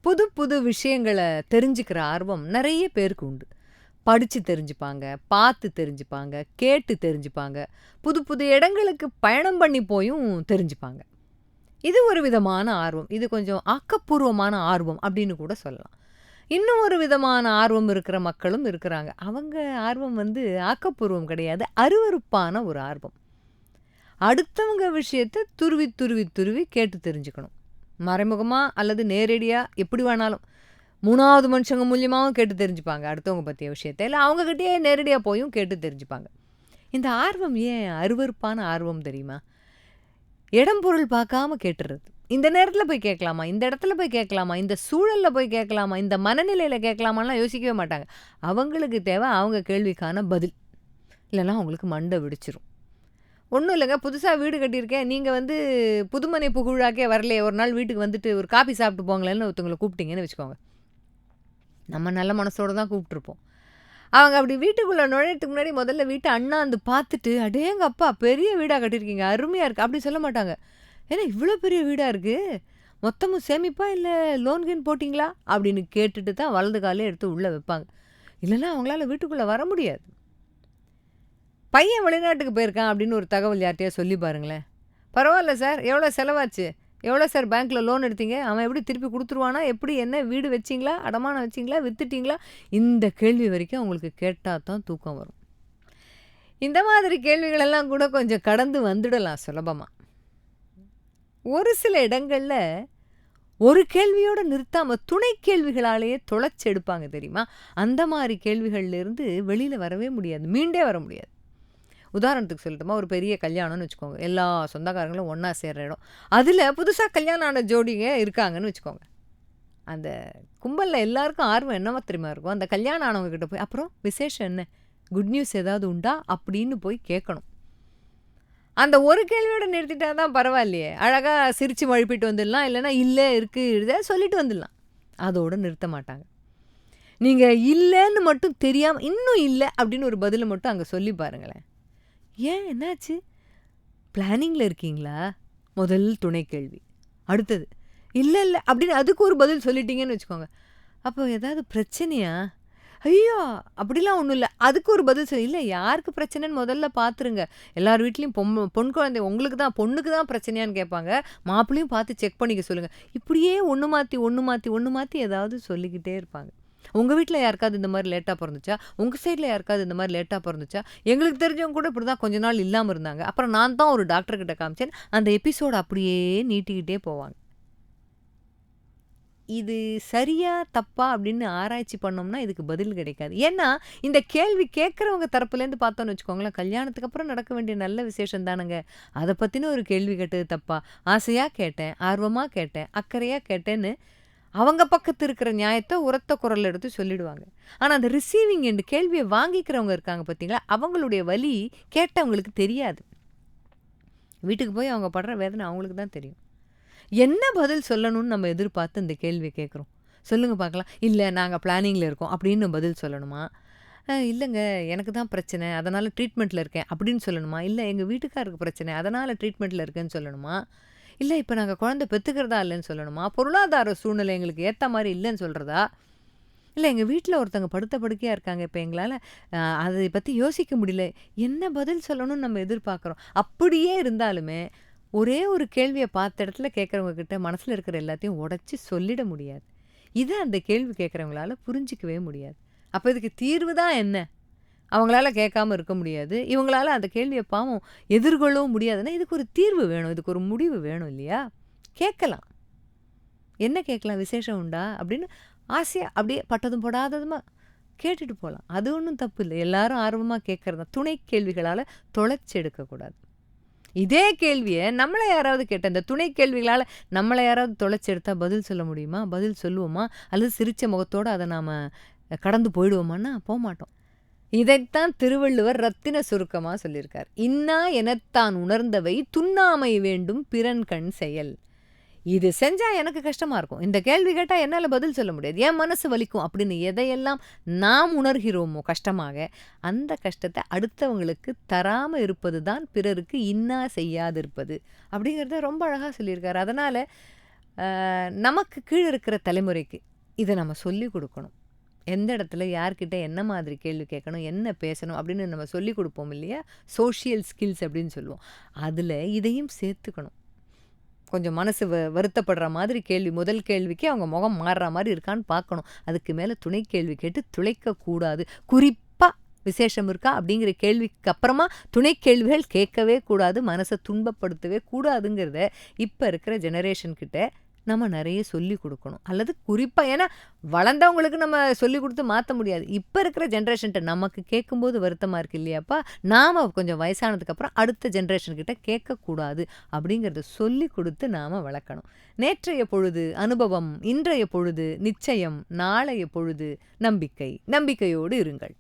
புது புது விஷயங்கள தெரிஞ்சுக்கிற ஆர்வம் நெறைய பேருக்கு உண்டு. படிச்சு தெரிஞ்சுப்பாங்க, பார்த்து தெரிஞ்சுப்பாங்க, கேட்டு தெரிஞ்சுப்பாங்க. புது புது இடங்களுக்கு பயணம் பண்ணி போயும் தெரிஞ்சுப்பாங்க. இது ஒரு விதமான ஆர்வம். இது கொஞ்சம் ஆக்கப்பூர்வமான ஆர்வம் அப்படின்னு கூட சொல்லலாம். இன்னும் ஒரு விதமான ஆர்வம் இருக்கிற மக்களும் இருக்கிறாங்க. அவங்க ஆர்வம் வந்து ஆக்கப்பூர்வம் கிடையாது. அருவருப்பான ஒரு ஆர்வம். அடுத்தவங்க விஷயத்த துருவி துருவி துருவி கேட்டு தெரிஞ்சுக்கணும். மறைமுகமா அல்லது நேரடியா எப்படி வேணாலும். 3வது மனுஷங்க மூலியமாவும் கேட்டு தெரிஞ்சுப்பாங்க. அடுத்தவங்க பத்திய விஷயத்த. இல்ல அவங்க கிட்டயே நேரடியா போயும் கேட்டு தெரிஞ்சுப்பாங்க. இந்த ஆர்வம் ஏன் அருவருப்பான ஆர்வம் தெரியுமா? இடம் பொருள் பார்க்காம கேட்டுறது. இந்த நேரத்தில போய் கேட்கலாமா? இந்த இடத்துல போய் கேட்கலாமா? இந்த சூழல்ல போய் கேட்கலாமா? இந்த மனநிலையில கேட்கலாமான்லாம் யோசிக்கவே மாட்டாங்க. அவங்களுக்கு தேவை அவங்க கேள்விக்கான பதில். இல்லன்னா அவங்களுக்கு மண்டை வெடிச்சிரும். ஒண்ணும் இல்லங்க. புதுசா வீடு கட்டியிருக்கேன். நீங்க வந்து புதுமனை புகுழாக்கே வரலையே! ஒரு நாள் வீட்டுக்கு வந்துட்டு ஒரு காஃபி சாப்பிட்டு போங்களேன்னு ஒருத்தவங்கள கூப்பிட்டீங்கன்னு வச்சுக்கோங்க. நம்ம நல்ல மனசோட தான் கூப்பிட்டுருப்போம். அவங்க அப்படி வீட்டுக்குள்ள நுழையறதுக்கு முன்னாடி முதல்ல வீட்ட அண்ணாந்து பார்த்துட்டு, "அடேங்கப்பா! பெரிய வீடா கட்டியிருக்கீங்க. அருமையா இருக்கு." அப்படி சொல்ல மாட்டாங்க. "ஏன்னா இவ்ளோ பெரிய வீடா இருக்கு? மொத்தமும் சேமிப்பா? இல்ல லோன் கீன் போட்டீங்களா?" அப்படின்னு கேட்டுட்டு தான் வலது காலே எடுத்து உள்ள வைப்பாங்க. இல்லன்னா அவங்களால வீட்டுக்குள்ள வர முடியாது. பையன் வெளிநாட்டுக்கு போயிருக்கான் அப்படின்னு ஒரு தகவல் யார்ட்டயாவது சொல்லி பாருங்களேன். "பரவால்ல சார். எவ்வளோ செலவாச்சு? எவ்வளோ சார் பேங்க்ல லோன் எடுத்தீங்க? அவன் எப்படி திருப்பி குடுத்துருவானா? எப்படி என்ன வீடு வச்சீங்களா? அடமானம் வச்சீங்களா? வித்துட்டீங்களா?" இந்த கேள்வி வரைக்கும் அவங்களுக்கு கேட்டா தான் தூக்கம் வரும். இந்த மாதிரி கேள்விகளெல்லாம் கூட கொஞ்சம் கடந்து வந்துடலாம் சுலபமா. ஒரு சில இடங்கள்ல ஒரு கேள்வியோட நிறுத்தாம துணை கேள்விகளாலேயே தொலைச்சு எடுப்பாங்க தெரியுமா? அந்த மாரி கேள்விகள்ல இருந்து வெளியில வரவே முடியாது. மீண்டே வர முடியாது. உதாரணத்துக்கு சொல்லட்டுமா, ஒரு பெரிய கல்யாணம்னு வச்சுக்கோங்க. எல்லா சொந்தக்காரங்களும் ஒண்ணா சேர்ற இடம். அதில புதுசா கல்யாணம் ஆன ஜோடிங்க இருக்காங்கன்னு வச்சுக்கோங்க. அந்த கும்பல்ல எல்லாருக்கும் ஆர்வம் என்னவா தெரியுமா இருக்கும்? அந்த கல்யாணம் ஆனவங்க கிட்ட போய், "அப்புறம் விசேஷம் என்ன? குட் நியூஸ் ஏதாவது உண்டா?" அப்படின்னு போய் கேட்கணும். அந்த ஒரு கேள்வியோட நிறுத்திட்டா தான் பரவாயில்லையே! அழகா சிரிச்சு மழுப்பிட்டு வந்துடலாம். இல்லன்னா, "இல்ல இருக்கு" இத சொல்லிட்டு வந்துடலாம். அதோட நிறுத்த மாட்டாங்க. நீங்க இல்லன்னு மட்டும் தெரியாம, "இன்னும் இல்ல" அப்படின்னு ஒரு பதில மட்டும் அங்க சொல்லி பாருங்களேன். "ஏன் என்னாச்சு? பிளானிங்ல இருக்கீங்களா?" முதல் துணை கேள்வி. அடுத்தது, "இல்ல, இல்ல" அப்படின்னு அதுக்கு ஒரு பதில் சொல்லிட்டீங்கன்னு வச்சுக்கோங்க. "அப்போ ஏதாவது பிரச்சனையா?" "ஐயோ! அப்படிலாம் ஒண்ணும் இல்ல." அதுக்கு ஒரு பதில் சொல்லி, "இல்ல யாருக்கு பிரச்சனைன்னு முதல்ல பார்த்துருங்க. எல்லார் வீட்லயும் பொண் குழந்தை உங்களுக்கு தான் பொண்ணுக்கு தான் பிரச்சனையான்னு கேட்பாங்க. மாப்பிள்ளையும் பார்த்து செக் பண்ணிக்க சொல்லுங்க." இப்படியே ஒண்ணு மாத்தி, ஒண்ணு மாத்தி, ஒண்ணு மாத்தி ஏதாவது சொல்லிக்கிட்டே இருப்பாங்க. உங்க வீட்ல யாருக்காவது இந்த மாரி லேட்டா பொறந்துச்சா? உங்க சைட்ல யாருக்காவது இந்த மாரி லேட்டா பொறந்துச்சா? எங்களுக்கு தெரிஞ்சவங்க கூட இப்படிதான் கொஞ்ச நாள் இல்லாம இருந்தாங்க. அப்புறம் நான் தான் ஒரு டாக்டர் கிட்ட காமிச்சேன். அந்த எபிசோட அப்படியே நீட்டிக்கிட்டே போவாங்க. இது சரியா? தப்பா? அப்படின்னு ஆராய்ச்சி பண்ணோம்னா, இதுக்கு பதில் கிடைக்காது. ஏன்னா, இந்த கேள்வி கேட்கிறவங்க தரப்புலேருந்து பார்த்தோம்னு வச்சுக்கோங்களேன், கல்யாணத்துக்கு அப்புறம் நடக்க வேண்டிய நல்ல விசேஷம் தானங்க. அத பத்தின ஒரு கேள்வி கேட்டது தப்பா? ஆசையா கேட்டேன், ஆர்வமா கேட்டேன், அக்கறையா கேட்டேன்னு அவங்க பக்கத்து இருக்கிற நியாயத்த உரத்த குரல்ல எடுத்து சொல்லிடுவாங்க. ஆனா, அந்த ரிசீவிங் எண்ட் கேள்விய வாங்கிக்கிறவங்க இருக்காங்க பார்த்தீங்களா, அவங்களுடைய வலி கேட்டவங்களுக்கு தெரியாது. வீட்டுக்கு போய் அவங்க படுற வேதனை அவங்களுக்கு தான் தெரியும். என்ன பதில் சொல்லணும்னு நம்ம எதிர்பார்த்து இந்த கேள்விய கேட்குறோம்? சொல்லுங்க பார்க்கலாம். "இல்ல நாங்க பிளானிங்ல இருக்கோம்" அப்படின்னு பதில் சொல்லணுமா? இல்லங்க எனக்கு தான் பிரச்சனை. அதனால ட்ரீட்மெண்ட்ல இருக்கேன்" அப்படின்னு சொல்லணுமா? இல்ல எங்க வீட்டுக்காருக்கு பிரச்சனை. அதனால ட்ரீட்மெண்ட்ல இருக்கேன்னு சொல்லணுமா? இல்ல இப்ப நாங்க குழந்தை பெத்துக்கிறதா இல்லன்னு சொல்லணுமா? பொருளாதார சூழ்நிலை எங்களுக்கு ஏத்த மாரி இல்லன்னு சொல்றதா? இல்ல எங்க வீட்ல ஒருத்தவங்க படுத்த படுக்கையா இருக்காங்க. இப்ப எங்களால அதை பத்தி யோசிக்க முடியல. என்ன பதில் சொல்லணும்னு நம்ம எதிர்பார்க்குறோம். அப்படியே இருந்தாலுமே, ஒரே ஒரு கேள்விய பார்த்த இடத்துல கேட்கிறவங்க கிட்ட மனசுல இருக்கிற எல்லாத்தையும் உடைச்சு சொல்லிட முடியாது. இத அந்த கேள்வி கேட்கிறவங்களால புரிஞ்சுக்கவே முடியாது. அப்ப இதுக்கு தீர்வு தான் என்ன? அவங்களால கேட்காம இருக்க முடியாது. இவங்களால அந்த கேள்விய பாவம் எதிர்கொள்ளவும் முடியாதுன்னா, இதுக்கு ஒரு தீர்வு வேணும். இதுக்கு ஒரு முடிவு வேணும் இல்லையா? கேட்கலாம். என்ன கேட்கலாம்? "விசேஷம் உண்டா?" அப்படின்னு ஆசையா அப்படியே பட்டதும் படாததுமா கேட்டுட்டு போலாம். அது ஒண்ணும் தப்பு இல்ல. எல்லாரும் ஆர்வமா கேட்கறது தான். துணை கேள்விகளால தொலைச்சு எடுக்கக்கூடாது. இதே கேள்விய நம்மள யாராவது கேட்ட இந்த துணை கேள்விகளால நம்மள யாராவது தொலைச்சு எடுத்தா பதில் சொல்ல முடியுமா? பதில் சொல்லுவோமா? அல்லது சிரிச்ச முகத்தோட அத நாம கடந்து போயிடுவோமான்னா, போமாட்டோம். இதைத்தான் திருவள்ளுவர் ரத்தின சுருக்கமா சொல்லியிருக்கார். "இன்னா எனத்தான் உணர்ந்தவை துண்ணாமை வேண்டும் பிறன்கண் செயல்." இது செஞ்சா எனக்கு கஷ்டமா இருக்கும். இந்த கேள்வி கேட்டா என்னால பதில் சொல்ல முடியாது. என் மனசு வலிக்கும் அப்படின்னு எதையெல்லாம் நாம் உணர்கிறோமோ கஷ்டமாக, அந்த கஷ்டத்த அடுத்தவங்களுக்கு தராம இருப்பது தான் பிறருக்கு இன்னா செய்யாதிருப்பது. அப்படிங்கிறத ரொம்ப அழகா சொல்லியிருக்காரு. அதனால நமக்கு கீழ இருக்கிற தலைமுறைக்கு இத நம்ம சொல்லிக் குடுக்கணும். எந்த இடத்துல யார்கிட்ட என்ன மாதிரி கேள்வி கேட்கணும், என்ன பேசணும் அப்படின்னு நம்ம சொல்லிக் குடுப்போம் இல்லையா? சோஷியல் ஸ்கில்ஸ் அப்படின்னு சொல்லுவோம். அதுல இதையும் சேர்த்துக்கணும். கொஞ்சம் மனசு வருத்தப்படுற மாதிரி கேள்வி, முதல் கேள்விக்கு அவங்க முகம் மாறுற மாரி இருக்கான்னு பார்க்கணும். அதுக்கு மேல துணை கேள்வி கேட்டு துளைக்கக்கூடாது. குறிப்பா விசேஷம் இருக்கா? அப்படிங்கிற கேள்விக்கு அப்புறமா துணை கேள்விகள் கேட்கவே கூடாது. மனச துன்பப்படுத்தவே கூடாதுங்கிறத இப்ப இருக்கிற ஜெனரேஷன் கிட்ட நம்ம நெறைய சொல்லிக் குடுக்கணும். அல்லது குறிப்பா ஏன்னா வளர்ந்தவங்களுக்கு நம்ம சொல்லிக் குடுத்து மாத்த முடியாது. இப்ப இருக்கிற ஜெனரேஷன்ட்ட நமக்கு கேட்கும்போது வருத்தமா இருக்கு இல்லையாப்பா? நாம கொஞ்சம் வயசானதுக்கு அப்புறம் அடுத்த ஜெனரேஷன் கிட்ட கேட்கக்கூடாது அப்படிங்கிறத சொல்லிக் குடுத்து நாம வளர்க்கணும். நேற்றைய பொழுது அனுபவம், இன்றைய பொழுது நிச்சயம், நாளைய பொழுது நம்பிக்கை. நம்பிக்கையோடு இருங்கள்.